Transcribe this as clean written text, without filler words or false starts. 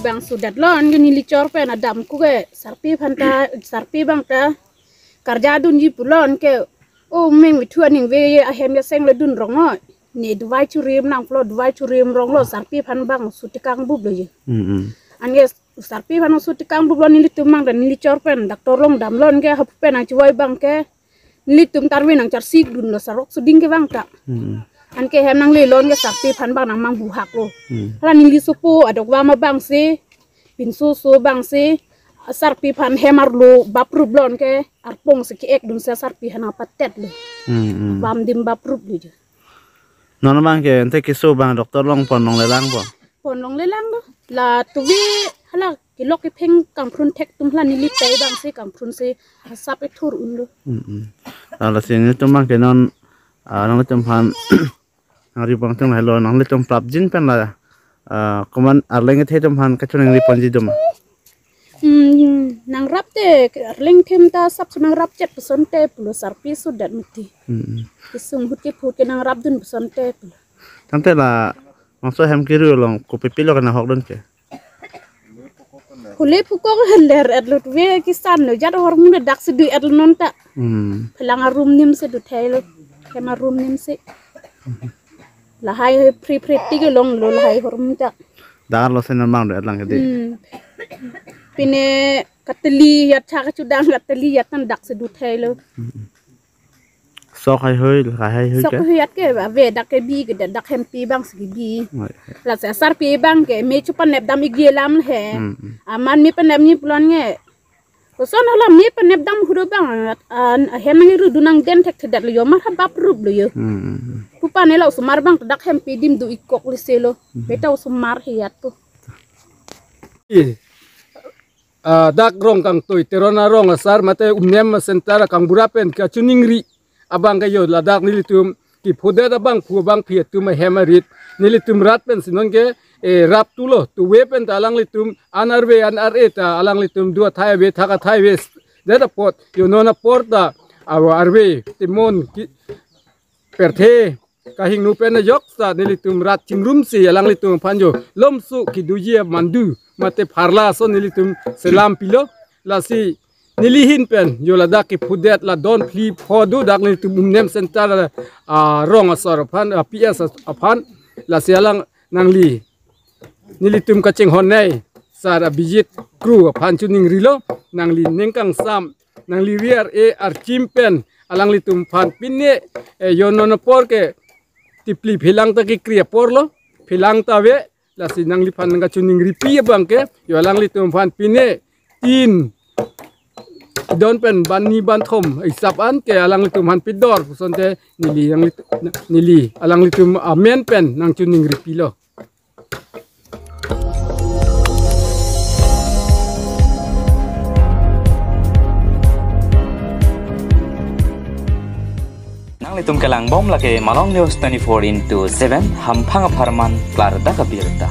bang sudat lon gini licor pen adam ku ke sarpi phanta sarpi bang ta karja dun ji pulon ke o meng wi thuan ning we a hem ya seng le dun rong no ni dwai churim nang plo dwai churim rong lo sarpi phan bang sutikang bub lo je an ge sarpi phan sutikang bub lo ni litum mang dan ni licor pen doktor long dam lon ke hap pen ang chwai bang ke ni litum tarwin ang char sik dun lo sarok suding ke bang ta an ke hem nang le lon ke sarpi phan bang nang mang bu hak lo la ni li supu adok wa ma bang se pin su bang se sarpi phan hemar lo bapru blon ke arpong se ki ek dun se sarpi hana patet lo bam dim bapru lo je non bang ke ente kisu bang doktor long pon long lelang po pon long lelang lo la tuwi hala ki lok ki pheng kang prun tek tum hla ni li tai bang se kang prun se sap e thur un lo la sin tum bang ke non nong tum phan ngari bang tum hello nong le tum prap jin pen la koman arleng the tum phan ka chuneng ri ponji dum nang rap te arleng them ta sap nang rap 7% te pulo sarpi sudat mati kisung hut ke phut ke nang rap dun persen te pulo tante la maso hem kiru long ko pipilo kana hok dun ke kule puko ler adlut we kisan no jad hor mun dak se du adl non ta pelang room nim se du thelo kema room nim se la hai pri ti ke long lo la hai hor mun ta dar lo sen mang do adlang ke de pine kateli ya tha ka chudang kateli ya tan dak se du thelo so khai hơi so khai ke ba ve dak ke bi ke dak hem pi bang se bi la sa sar pi bang ke me chu pan nep dam igi lam he aman mi pan nep ni plon nge ko son hala mi pan nep dam hudo bang an hem ngi ru dunang den tek that lo yo ma bap rub lo yo pu pan ne lo sumar bang dak hem pi dim du ikok li selo beta sumar hiat ko dak rong kang toy terona rong asar mate umnem sentara kang burapen ka chuningri abang kayo ladak nilitum ki phoda abang phu bang phiat tum hemarit nilitum rat pen sinon ke rap tulo tu wepen talang litum anarwe anare ta alang litum dua thai we thaka thai we data pot yo nona porta awa arwe timon ki perthe kahing nu pen yok sa nilitum rat chingrum si alang litum panjo lomsu ki dujia mandu mate pharla so nilitum selam pilo lasi nilihin pen yola dak ki phudet la don pli phodu dak ni tum nem center rong asor phan ps aphan la sialang nangli nilitum ka cheng hon nei sara bijit kru phan chuning rilo nangli nengkang sam nangli riar archim pen alang litum phan pinne yonon por ke tipli philang ta ki kriya porlo philang ta we la si nangli phan nga chuning ripi bangke yo alang litum phan pinne tin don pen bani ban thom isap an ke alang litum han pidor sonte nili alang litum amen pen nang chuning ripilo nang litum kelang bom lake malong news 24/7 hampang aparman klar da kabirta